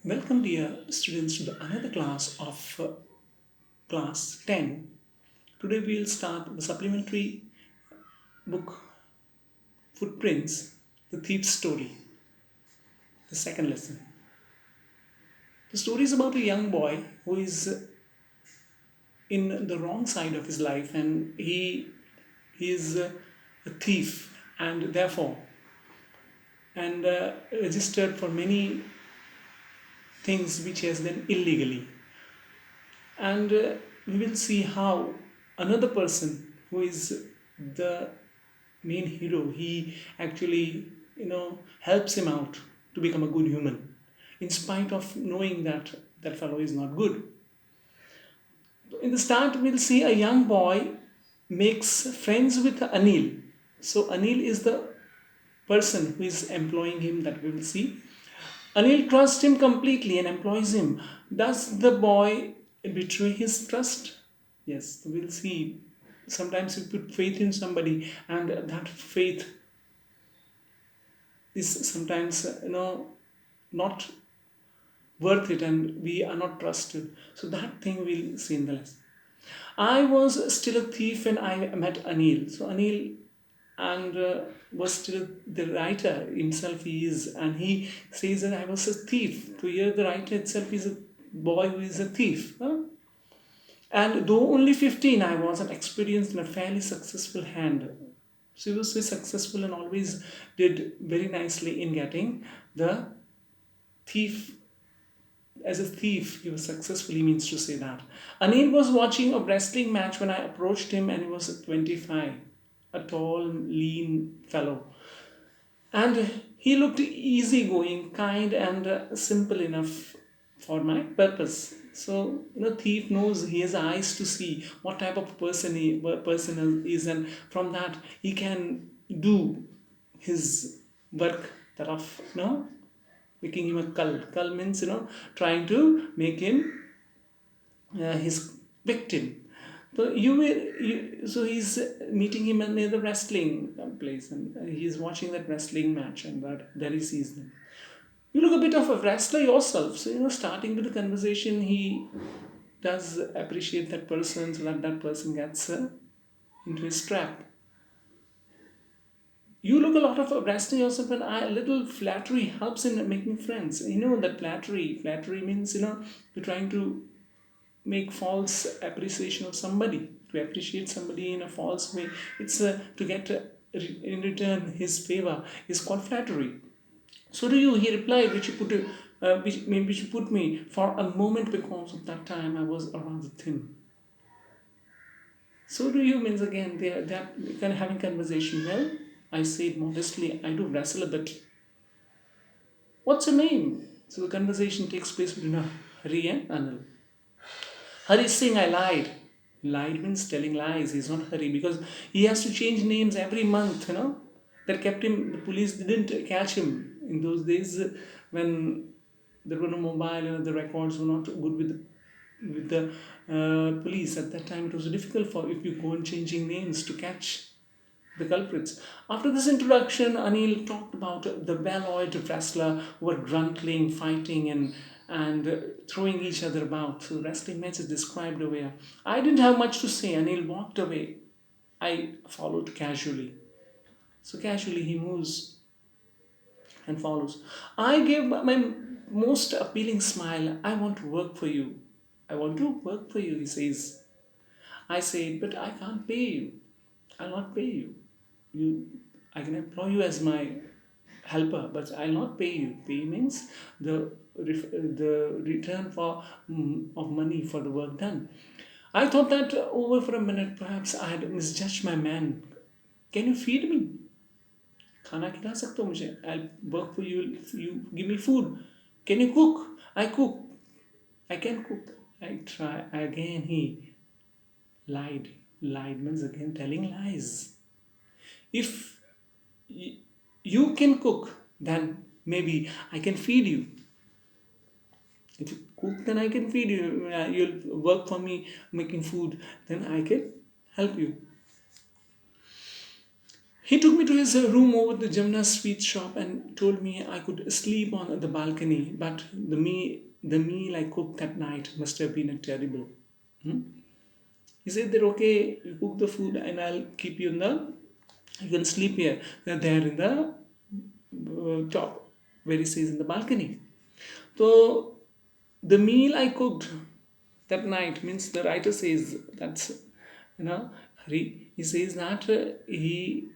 Welcome, dear students, to another class of class 10. Today we will start the supplementary book Footprints, The Thief's Story, the second lesson. The story is about a young boy who is in the wrong side of his life, and he is a thief and therefore registered for many things which he has done illegally. And we will see how another person who is the main hero, he actually helps him out to become a good human in spite of knowing that that fellow is not good. In the start we'll see a young boy makes friends with Anil. So Anil is the person who is employing him, that we will see. Anil trusts him completely and employs him. Does the boy betray his trust? Yes, we'll see. Sometimes you put faith in somebody, and that faith is sometimes not worth it, and we are not trusted. So that thing we'll see in the lesson. I was still a thief when I met Anil. So Anil and was still the writer himself. He is, and he says that I was a thief. To hear the writer itself is a boy who is a thief. Huh? And though only 15, I was an experienced and a fairly successful hand. She was so successful and always did very nicely in getting the thief. As a thief, he was successful, he means to say that. Anil was watching a wrestling match when I approached him, and he was 25, a tall, lean fellow. And he looked easygoing, kind, and simple enough for my purpose. So, thief knows, he has eyes to see what type of person is, and from that he can do his work that of making him a cull. Cull means trying to make him his victim. So so he's meeting him near the wrestling place, and he's watching that wrestling match, and there he sees them. You look a bit of a wrestler yourself, so starting with the conversation, he does appreciate that person, so that that person gets into his trap. You look a lot of a wrestler yourself, and a little flattery helps in making friends. That flattery means you're trying to make false appreciation of somebody, to appreciate somebody in a false way. It's to get in return his favor is called flattery. So do you, he replied, which you put me for a moment, because of that time I was rather thin. So do you means again that kind of having conversation. Well, I said modestly, I do wrestle a bit. What's your name? So the conversation takes place between Hari and Anil. Hari is saying I lied. Lied means telling lies. He's not Hari, because he has to change names every month. That kept him, the police didn't catch him. In those days when there were no mobile, the records were not good with the police. At that time it was difficult for, if you go on changing names, to catch the culprits. After this introduction, Anil talked about the well-oiled wrestler who were gruntling, fighting, and throwing each other about. So wrestling match is described over here. I didn't have much to say. Anil walked away. I followed casually. So casually he moves and follows. I gave my most appealing smile. I want to work for you. I want to work for you, he says. I said, but I can't pay you. I'll not pay you. I can employ you as my helper, but I'll not pay you. Pay means the return of money for the work done. I thought that over for a minute. Perhaps I had misjudged my man. Can you feed me? खाना खिला सकते हो मुझे? I'll work for you. You give me food. Can you cook? I cook. I can cook. I try again. He lied. Lied means again telling lies. If you can cook, then maybe I can feed you. If you cook, then I can feed you. You'll work for me making food, then I can help you. He took me to his room over the Jamna sweet shop and told me I could sleep on the balcony, but the meal I cooked that night must have been a terrible. Hmm? He said that okay, you cook the food and I'll keep you in the you can sleep here. There in the top where he says in the balcony. So the meal I cooked that night means the writer says that's you know he says that he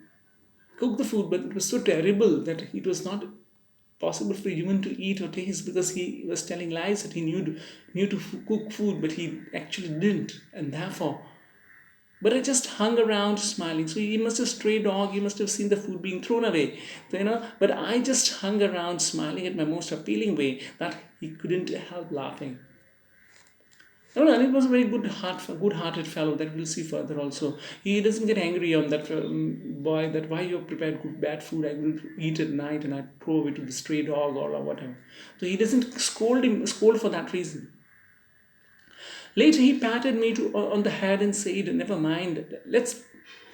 cooked the food, but it was so terrible that it was not possible for a human to eat or taste because he was telling lies that he knew to cook food, but he actually didn't, and therefore. But I just hung around smiling. So he must have stray dog. He must have seen the food being thrown away. So, but I just hung around smiling at my most appealing way that he couldn't help laughing. No, no, it was a very good-hearted fellow that we'll see further also. He doesn't get angry on that boy that why you have prepared good bad food I will eat at night and I throw it to the stray dog or whatever. So he doesn't scold for that reason. Later he patted me on the head and said, "Never mind.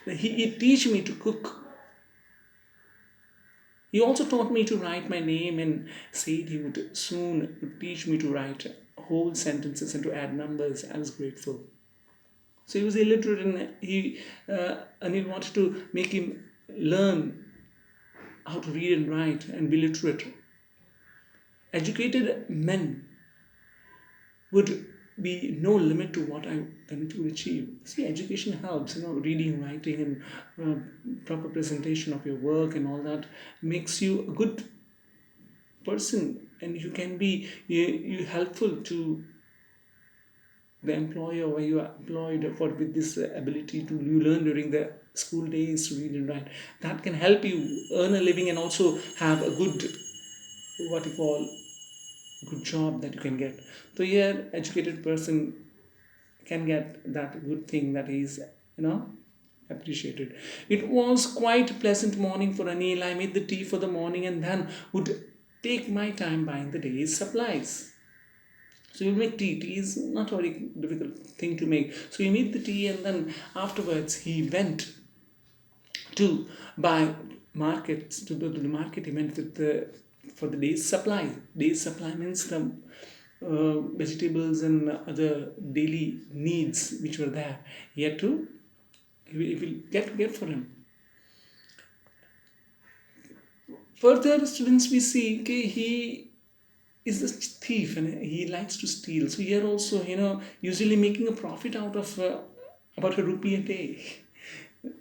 He teach me to cook." He also taught me to write my name and said he would soon teach me to write whole sentences and to add numbers. I was grateful. So he was illiterate and he wanted to make him learn how to read and write and be literate. Educated men would be no limit to what I'm going to achieve. See, education helps, reading, writing, and proper presentation of your work and all that makes you a good person, and you can be you helpful to the employer where you are employed for with this ability to you learn during the school days to read and write. That can help you earn a living and also have a good what you call good job that you can get. So here, educated person can get that good thing that is, appreciated. It was quite a pleasant morning for Anil. I made the tea for the morning and then would take my time buying the day's supplies. So you make tea. Tea is not a very difficult thing to make. So he made the tea and then afterwards he went to buy markets to the market. He went with for the day's supply. Day's supply means the vegetables and other daily needs which were there. He had to he will get for him. Further, students we see okay, he is a thief and he likes to steal. So here also, usually making a profit out of about a rupee a day.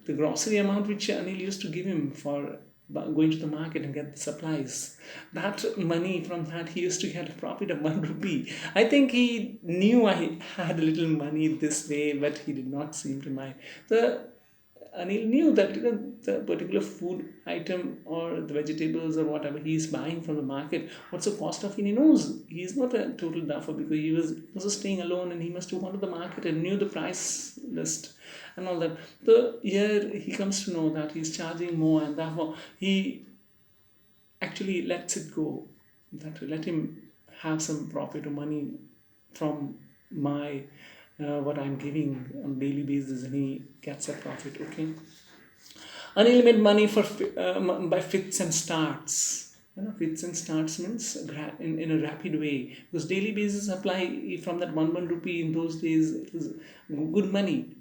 The grocery amount which Anil used to give him for going to the market and get the supplies. That money from that he used to get a profit of 1 rupee. I think he knew I had a little money this way, but he did not seem to mind. The Anil knew that the particular food item or the vegetables or whatever he is buying from the market, what's the cost of it, he knows. He is not a total duffer because he was also staying alone and he must have gone to the market and knew the price list and all that. So here he comes to know that he's charging more and therefore he actually lets it go. That let him have some profit or money from my what I'm giving on daily basis and he gets a profit. Okay. Anil made money by fits and starts. Fits and starts means in a rapid way because daily basis supply from that one rupee in those days it was good money.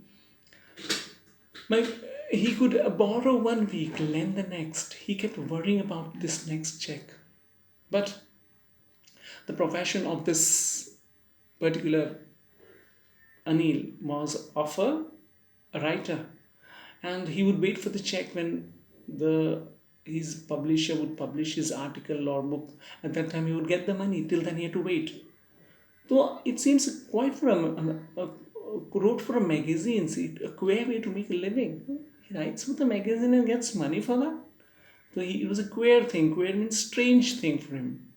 My, he could borrow 1 week, lend the next. He kept worrying about this next check. But the profession of this particular Anil was of a writer, and he would wait for the check when the his publisher would publish his article or book. At that time, he would get the money. Till then, he had to wait. So it seems quite for a wrote for a magazine, see, a queer way to make a living. He writes for the magazine and gets money for that. So it was a queer thing. Queer means strange thing for him.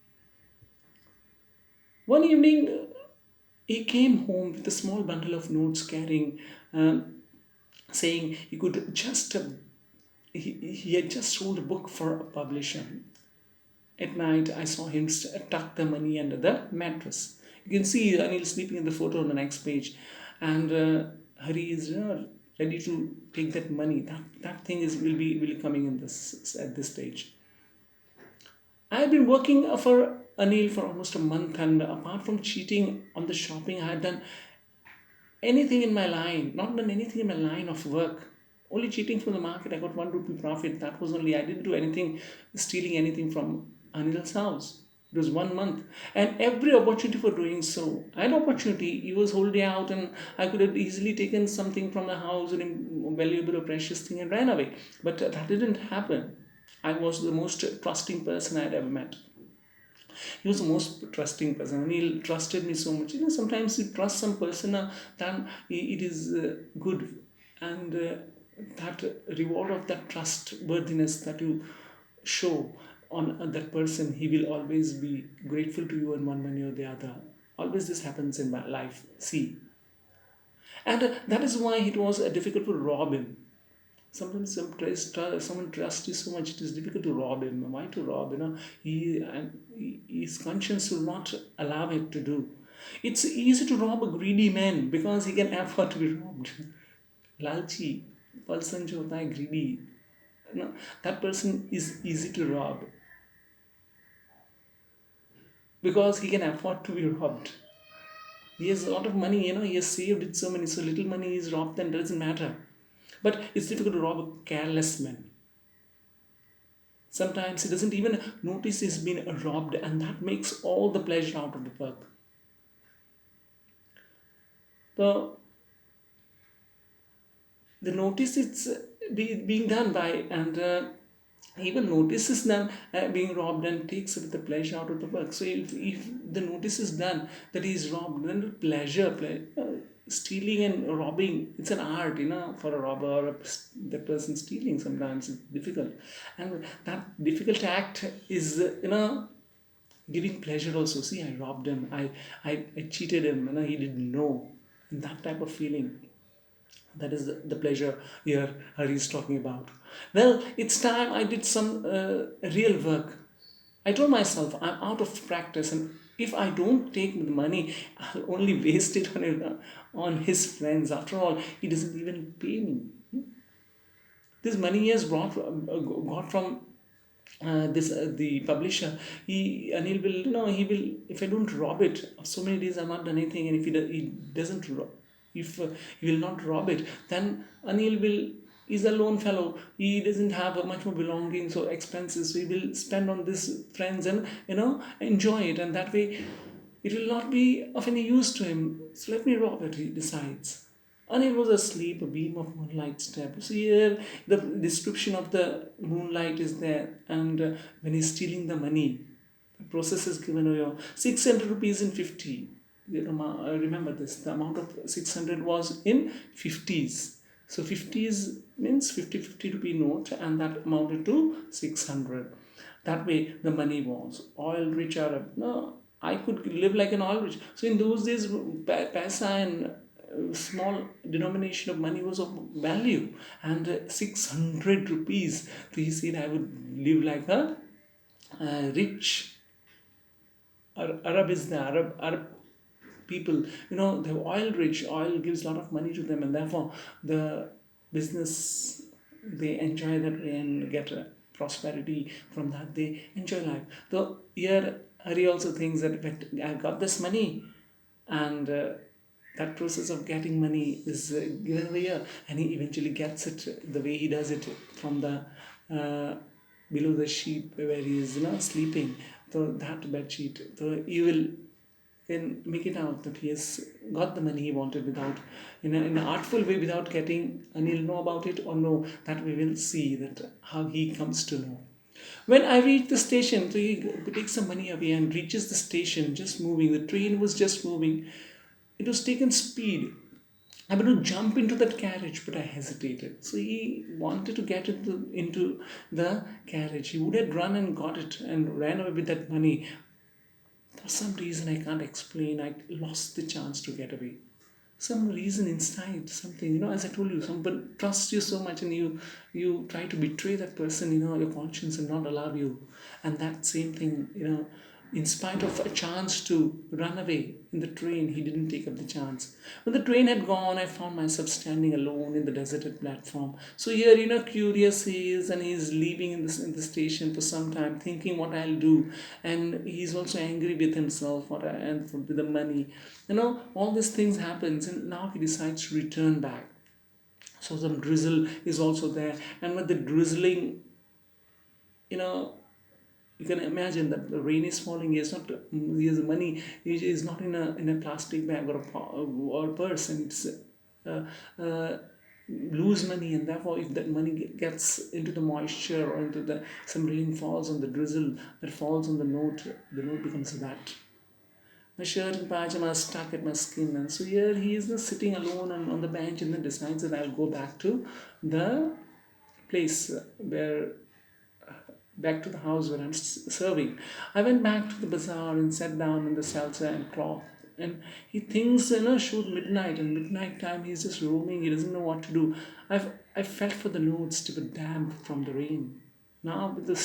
One evening, he came home with a small bundle of notes carrying, saying he could just, he had just sold a book for a publisher. At night, I saw him tuck the money under the mattress. You can see Anil sleeping in the photo on the next page. And Hari is ready to take that money. That thing is will be coming in this at this stage. I've been working for Anil for almost a month, and apart from cheating on the shopping, I had done anything in my line, not done anything in my line of work. Only cheating from the market. I got 1 rupee profit. That was only. I didn't do anything, stealing anything from Anil's house. It was 1 month, and every opportunity for doing so. I had opportunity. He was holding out, and I could have easily taken something from the house, and valuable or precious thing, and ran away. But that didn't happen. I was the most trusting person I had ever met. He was the most trusting person, and he trusted me so much. Sometimes you trust some person, then it is good, and that reward of that trustworthiness that you show on that person, he will always be grateful to you in one manner or the other. Always this happens in my life. See, and that is why it was difficult to rob him. Sometimes someone trusts you so much, it is difficult to rob him. Why to rob? His conscience will not allow him to do. It's easy to rob a greedy man because he can afford to be robbed. Lalchi person जो होता है greedy, that person is easy to rob because he can afford to be robbed. He has a lot of money, he has saved it so many, so little money is robbed, then doesn't matter. But it's difficult to rob a careless man. Sometimes he doesn't even notice he's been robbed, and that makes all the pleasure out of the work. The, the notice it's being done by, and even notice is done being robbed and takes the pleasure out of the work. So if the notice is done that he is robbed, then the stealing and robbing, it's an art, for a robber or the person stealing. Sometimes it's difficult, and that difficult act is giving pleasure also. See, I robbed him, I cheated him, he didn't know, and that type of feeling, that is the pleasure here Hari is talking about. Well, it's time I did some real work. I told myself I'm out of practice, and if I don't take the money, I'll only waste it on his friends. After all, he doesn't even pay me. This money he has got from this the publisher. He will, he will, if I don't rob it, so many days I've not done anything, and if he doesn't rob, if he will not rob it, then Anil will is a lone fellow. He doesn't have much more belongings or expenses, so he will spend on this friends and enjoy it, and that way it will not be of any use to him. So let me rob it, he decides. Anil was asleep, a beam of moonlight stepped. So here the description of the moonlight is there, and when he's stealing the money, the process is given over 600 rupees in 50. Remember this, the amount of 600 was in 50s. So 50s means 50 rupee note, and that amounted to 600. That way the money was. Oil rich Arab. No, I could live like an oil rich. So in those days, paisa and small denomination of money was of value, and 600 rupees. So he said, I would live like a rich Arab is the Arab people. They're oil rich. Oil gives a lot of money to them, and therefore the business, they enjoy that way and get prosperity from that. They enjoy life. So here Hari also thinks that I got this money, and that process of getting money is given away here, and he eventually gets it the way he does it from the below the sheet where he is sleeping. So that bed sheet, so you will can make it out that he has got the money he wanted without, in an artful way, without getting Anil know about it or no. That we will see that how he comes to know. When I reached the station, so he takes some money away and reaches the station, just moving. The train was just moving. It was taken speed. I wanted to jump into that carriage, but I hesitated. So he wanted to get into the carriage. He would have run and got it and ran away with that money. For some reason I can't explain, I lost the chance to get away. Some reason inside, something, as I told you, someone trusts you so much, and you try to betray that person, your conscience, and not allow you. And that same thing, In spite of a chance to run away in the train, he didn't take up the chance. When the train had gone, I found myself standing alone in the deserted platform. So here, curious he is, and he's leaving in the station for some time, thinking what I'll do, and he's also angry with himself, with the money. All these things happens, and now he decides to return back. So some drizzle is also there, and with the drizzling, you know you can imagine that the rain is falling. He has money. He is not in a plastic bag or purse, and it's uh, uh, lose money, and therefore if that money gets into the moisture or into the some rain falls on the drizzle that falls on the note becomes wet. My shirt and pajamas stuck at my skin, and so here he is just sitting alone and on the bench, and then decides that I'll go back to the place where back to the house where I'm serving. I went back to the bazaar and sat down on the salsa and cloth. And he thinks, shoot midnight, and midnight time he's just roaming. He doesn't know what to do. I felt for the notes to be damp from the rain. Now with the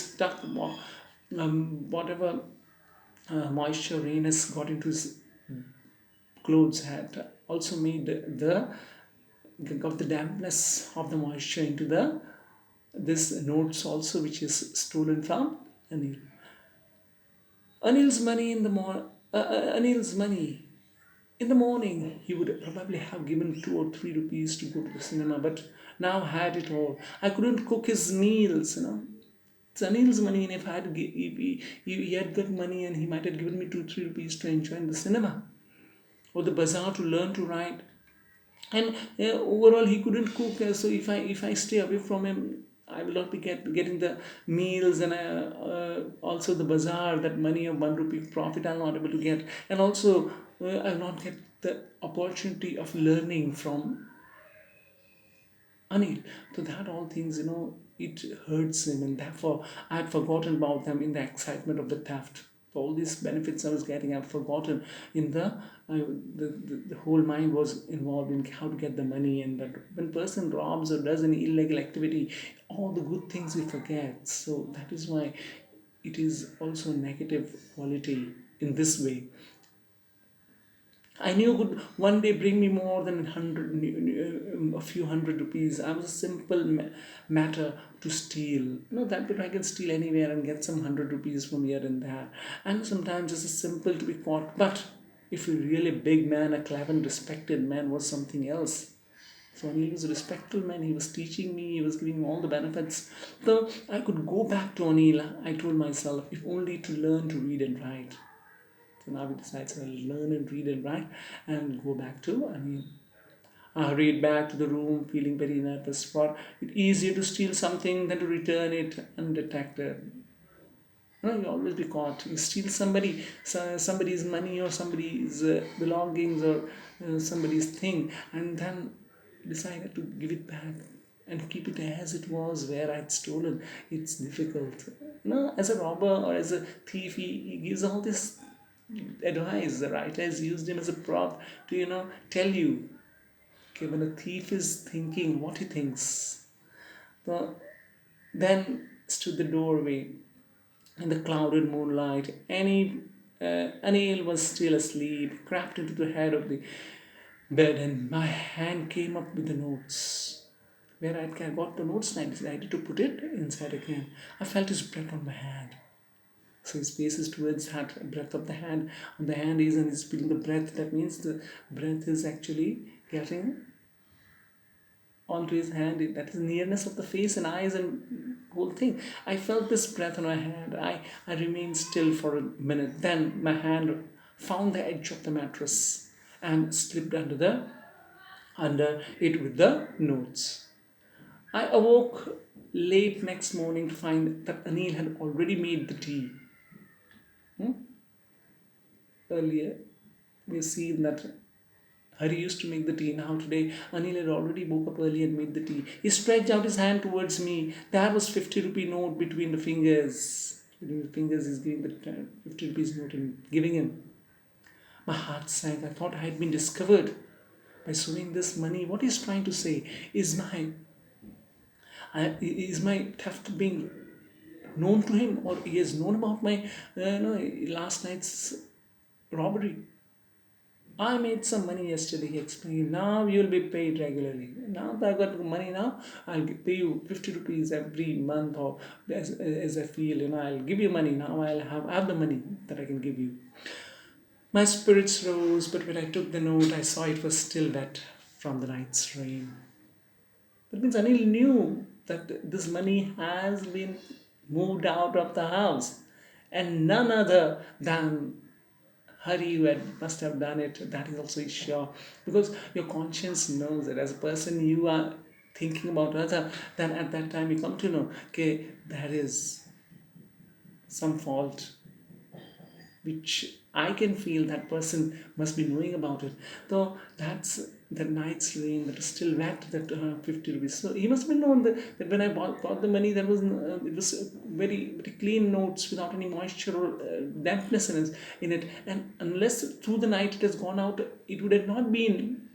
whatever moisture rain has got into his clothes had also made the got the dampness of the moisture into the this notes also, which is stolen from Anil. Anil's money in the Anil's money in the morning. He would probably have given 2 or 3 rupees to go to the cinema, but now had it all. I couldn't cook his meals. It's Anil's money, and if I had he had got money, and he might have given me 2 3 rupees to enjoy in the cinema or the bazaar to learn to write. And overall he couldn't cook, so if I stay away from him, I will not be getting the meals, and also the bazaar, that money of 1 rupee profit I'll not able to get, and also I'll not get the opportunity of learning from Anil. So that all things, it hurts him, and therefore I had forgotten about them in the excitement of the theft. All these benefits I was getting, I've forgotten in the whole mind was involved in how to get the money, and that when person robs or does any illegal activity, all the good things we forget. So that is why it is also a negative quality in this way. I knew would one day bring me more than a few hundred rupees. I was a simple matter to steal. That bit I can steal anywhere and get some 100 rupees from here and there. And sometimes it's a simple to be caught. But if a really big man, a clever, respected man, was something else. So when he was a respectful man, he was teaching me, he was giving me all the benefits. So I could go back to Anil, I told myself, if only to learn to read and write. So now we decide to learn and read and write and go back to, I hurried back to the room feeling very nervous, for it's easier to steal something than to return it undetected. You always be caught. You steal somebody's money or somebody's belongings or somebody's thing, and then decided to give it back and keep it as it was where I'd stolen. It's difficult. As a robber or as a thief, he gives all this advice. The writer has used him as a prop to tell you, okay, when a thief is thinking what he thinks. So then stood the doorway in the clouded moonlight. Anil was still asleep, crept into the head of the bed, and my hand came up with the notes. Where I got the notes, and I decided to put it inside again. I felt his breath on my hand. So his face is towards that breath of the hand. On the hand is, and he's feeling the breath. That means the breath is actually getting onto his hand. That is nearness of the face and eyes and whole thing. I felt this breath on my hand. I remained still for a minute. Then my hand found the edge of the mattress and slipped under it with the notes. I awoke late next morning to find that Anil had already made the tea. Earlier, we've seen that Hari used to make the tea. Now today, Anil had already woke up early and made the tea. He stretched out his hand towards me. There was 50 rupee note between the fingers. Between the fingers, he's giving the 50 rupees note and giving him. My heart sank. I thought I had been discovered by sowing this money. What he's trying to say is my theft being known to him, or he has known about my last night's robbery. I made some money yesterday, he explained. Now you will be paid regularly. Now that I've got money now, pay you 50 rupees every month, or as I feel, I'll give you money. Now I have the money that I can give you. My spirits rose, but when I took the note, I saw it was still wet from the night's rain. That means Anil knew that this money has been moved out of the house, and none other than Hari who must have done it. That is also sure, because your conscience knows that as a person you are thinking about other. Then at that time you come to know, okay, there is some fault which I can feel that person must be knowing about it. Though that's the night's rain that is still wet, that 50 rupees. So he must have known that when I bought the money, there was it was very, very clean notes without any moisture or dampness in it. And unless through the night it has gone out, it would have not been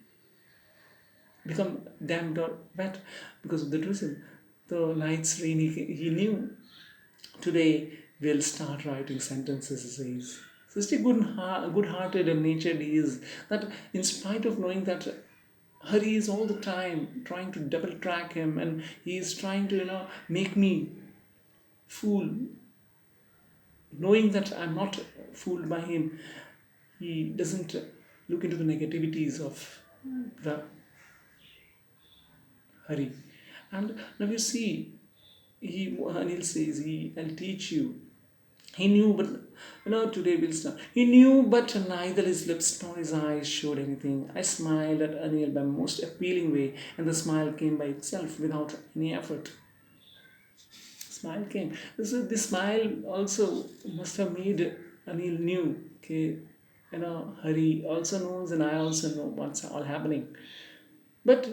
become damp or wet because of the drizzle. The night's rain, he knew today we'll start writing sentences, he says. Such a good-hearted and natured he is, that in spite of knowing that Hari is all the time trying to double track him, and he is trying to, make me fool, knowing that I'm not fooled by him, he doesn't look into the negativities of the Hari. And now you see, Anil says, I'll teach you. He knew, but today we'll start. He knew, but neither his lips nor his eyes showed anything. I smiled at Anil by most appealing way, and the smile came by itself without any effort. Smile came. So this smile also must have made Anil knew. Okay, Hari also knows, and I also know what's all happening. But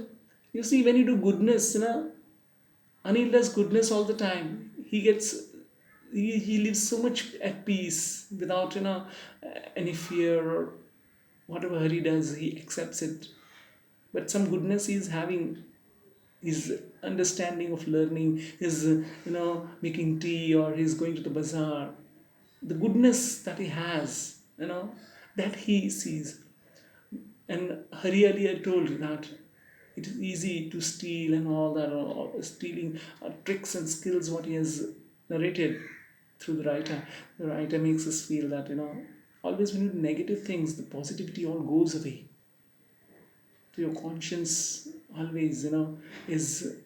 you see, when you do goodness, Anil does goodness all the time. He lives so much at peace without any fear, or whatever he does, he accepts it. But some goodness he is having, his understanding of learning, his making tea, or he's going to the bazaar. The goodness that he has, that he sees. And Hari earlier told that it is easy to steal and all that, or stealing tricks and skills, what he has narrated through the writer. The writer makes us feel that, always when you do negative things, the positivity all goes away. So your conscience always, is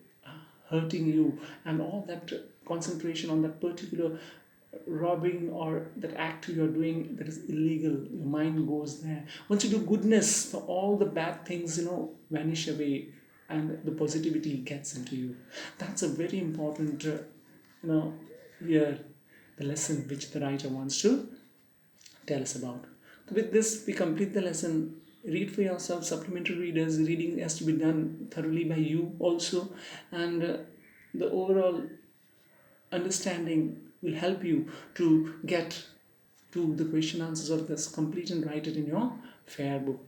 hurting you, and all that concentration on that particular robbing or that act you are doing that is illegal, your mind goes there. Once you do goodness, all the bad things vanish away, and the positivity gets into you. That's a very important you know here, the lesson which the writer wants to tell us about. So with this we complete the lesson. Read for yourself. Supplementary readers, reading has to be done thoroughly by you also, and the overall understanding will help you to get to the question answers of this. Complete and write it in your fair book.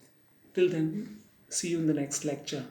Till then, see you in the next lecture.